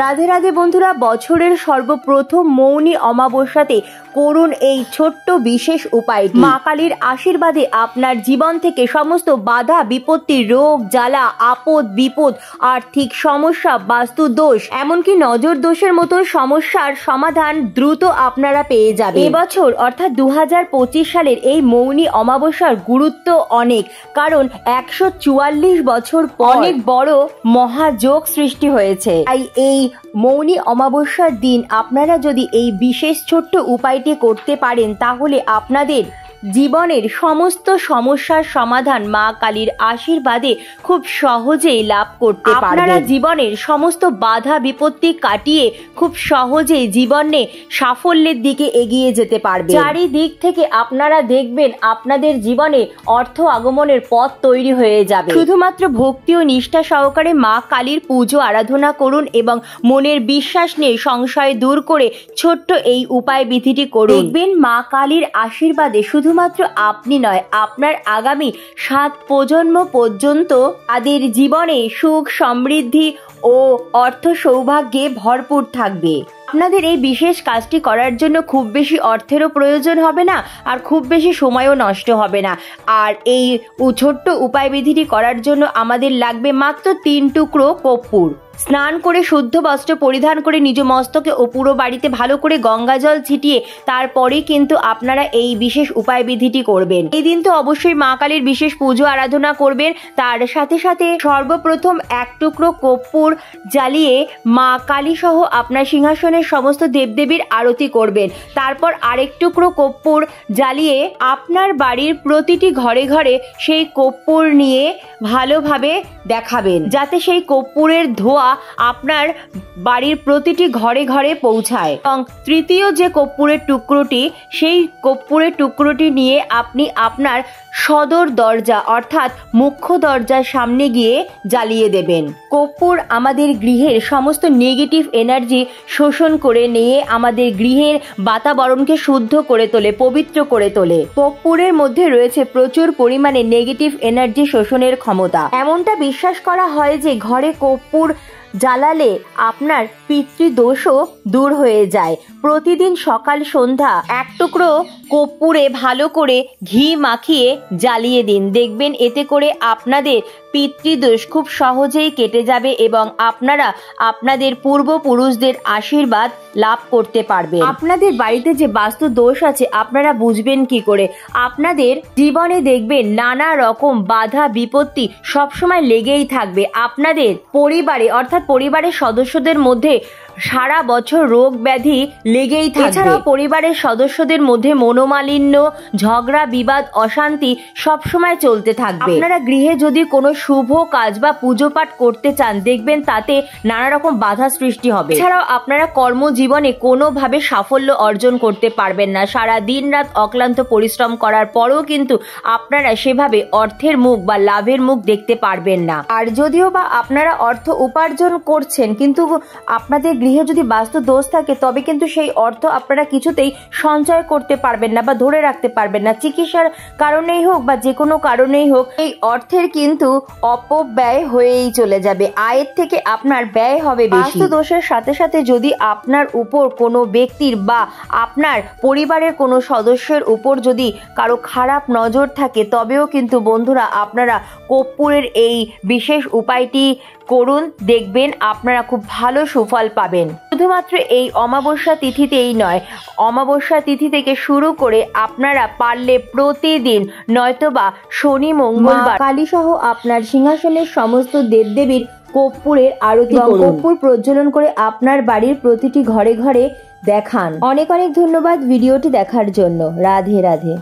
রাধে রাধে বন্ধুরা, বছরের সর্বপ্রথম মৌনী অমাবস্যাতে করুন এই ছোট্ট বিশেষ উপায়টি। মা কালীর আশীর্বাদে আপনার জীবন থেকে সমস্ত বাধা বিপত্তি, রোগ জ্বালা, আপদ বিপদ, আর্থিক সমস্যা, বাস্তু দোষ, এমনকি নজর দোষের মতো সমস্যার সমাধান দ্রুত আপনারা পেয়ে যাবেন। এবছর অর্থাৎ 2025 সালের এই মৌনী অমাবস্যার গুরুত্ব অনেক, কারণ 144 বছর পর অনেক বড় মহাযোগ সৃষ্টি হয়েছে। তাই এই মৌনী অমাবস্যার দিন আপনারা যদি এই বিশেষ ছোট্ট উপায়টি করতে পারেন, তাহলে আপনাদের জীবনের সমস্ত সমস্যার সমাধান মা কালীর আশীর্বাদে খুব সহজেই লাভ করতে পারবেন। আপনারা জীবনের সমস্ত বাধা বিপত্তি কাটিয়ে খুব সহজেই জীবনে সাফল্যের দিকে এগিয়ে যেতে পারবেন। চারিদিক থেকে আপনারা দেখবেন আপনাদের জীবনে অর্থ আগমনের পথ তৈরি হয়ে যাবে। শুধুমাত্র ভক্তি ও নিষ্ঠা সহকারে মা কালীর পুজো আরাধনা করুন এবং মনের বিশ্বাস নিয়ে সংশয় দূর করে ছোট্ট এই উপায় বিধিটি করুন। দেখবেন মা কালীর আশীর্বাদে শুধুমাত্র আপনি নয়, আপনার আগামী 7 প্রজন্ম পর্যন্ত তাদের জীবনে সুখ সমৃদ্ধি ও অর্থ সৌভাগ্যে ভরপুর থাকবে। আপনাদের এই বিশেষ কাজটি করার জন্য খুব বেশি অর্থেরও প্রয়োজন হবে না, আর খুব বেশি সময়ও নষ্ট হবে না। আর এই ছোট্ট উপায় বিধিটি করার জন্য আমাদের লাগবে মাত্র 3 টুকরো কর্পূর। স্নান করে শুদ্ধ বস্ত্র পরিধান করে নিজ মস্তকে ও পুরো বাড়িতে ভালো করে গঙ্গা জল ছিটিয়ে তারপরে কিন্তু আপনারা এই বিশেষ উপায় বিধিটি করবেন। এই দিন তো অবশ্যই মা কালীর বিশেষ পুজো আরাধনা করবেন, তার সাথে সাথে সর্বপ্রথম 1 টুকরো কর্পূর জ্বালিয়ে মা কালী সহ আপনার সিংহাসনের সমস্ত দেবদেবীর আরতি করবেন। তারপর আরেক টুকরো কর্পূর জ্বালিয়ে আপনার বাড়ির প্রতিটি ঘরে ঘরে সেই কর্পূর নিয়ে ভালোভাবে দেখাবেন, যাতে সেই কর্পূরের ধোঁয়া আপনার বাড়ির প্রতিটি ঘরে ঘরে পৌঁছায়। এবং তৃতীয় যে কর্পূরের টুকরোটি, সেই কর্পূরের টুকরোটি নিয়ে আপনি আপনার সদর দরজা অর্থাৎ মুখ্য দরজার সামনে গিয়ে জ্বালিয়ে দেবেন। কর্পূর আমাদের গৃহের সমস্ত নেগেটিভ এনার্জি শোষণ করে নিয়ে আমাদের গৃহের বাতাবরণকে শুদ্ধ করে তোলে, পবিত্র করে তোলে। কর্পূরের মধ্যে রয়েছে প্রচুর পরিমাণে নেগেটিভ এনার্জি শোষণের ক্ষমতা। এমনটা বিশ্বাস করা হয় যে ঘরে কর্পূর জ্বালালে আপনার পিতৃদোষও দূর হয়ে যায়। প্রতিদিন সকাল সন্ধ্যা 1 টুকরো কর্পূরে ভালো করে ঘি মাখিয়ে জ্বালিয়ে দিন। দেখবেন এতে করে আপনাদের পিতৃদোষ খুব সহজেই কেটে যাবে এবং আপনারা আপনাদের পূর্বপুরুষদের আশীর্বাদ লাভ করতে পারবেন। আপনাদের বাড়িতে যে বাস্তু দোষ আছে আপনারা বুঝবেন কি করে? আপনাদের জীবনে দেখবেন নানা রকম বাধা বিপত্তি সবসময় লেগেই থাকবে। আপনাদের পরিবারে অর্থাৎ পরিবারের সদস্যদের মধ্যে সারা বছর রোগ ব্যাধি লেগেই থাকে। এছাড়াও পরিবারের সদস্যদের মধ্যে মনোমালিন্য, ঝগড়া বিবাদ, অশান্তি সবসময় চলতে থাকবে। আপনারা গৃহে যদি কোনো শুভ কাজ বা পুজো পাঠ করতে চান, দেখবেন তাতে নানা রকম বাধা সৃষ্টি হবে। এছাড়াও আপনারা কর্মজীবনে কোনোভাবে সাফল্য অর্জন করতে পারবেন না। সারা দিন রাত অক্লান্ত পরিশ্রম করার পরেও কিন্তু আপনারা সেভাবে অর্থের মুখ বা লাভের মুখ দেখতে পারবেন না। আর যদিও বা আপনারা অর্থ উপার্জন করছেন, কিন্তু আপনাদের গৃহে যদি বাস্তু দোষ থাকে, তবে কিন্তু সেই অর্থ আপনারা কিছুতেই সঞ্চয় করতে পারবেন না বা ধরে রাখতে পারবেন না। চিকিৎসার কারণেই হোক বা যে কোনো কারণেই হোক, এই অর্থের কিন্তু অপব্যয় হয়েই চলে যাবে। আয়ের থেকে আপনার ব্যয় হবে বেশি। বাস্তু দোষের সাথে সাথে যদি আপনার উপর কোনো ব্যক্তির বা আপনার পরিবারের কোনো সদস্যের উপর যদি কারো খারাপ নজর থাকে, তবেও কিন্তু বন্ধুরা আপনারা কর্পূরের এই বিশেষ উপায়টি করুন। দেখবেন আপনারা খুব ভালো সুফল পাবেন। শুধুমাত্র এই অমাবস্যা তিথিতেই নয়, অমাবস্যা তিথি থেকে শুরু করে আপনারা পারলে প্রতিদিন নয়তোবা শনি মঙ্গলবার কালী সহ আপনার সিংহাসনের সমস্ত দেবদেবীর কর্পূরের আরতি করুন। কর্পূর প্রজ্বলন করে আপনার বাড়ির প্রতিটি ঘরে ঘরে দেখান। অনেক অনেক ধন্যবাদ ভিডিওটি দেখার জন্য। রাধে রাধে।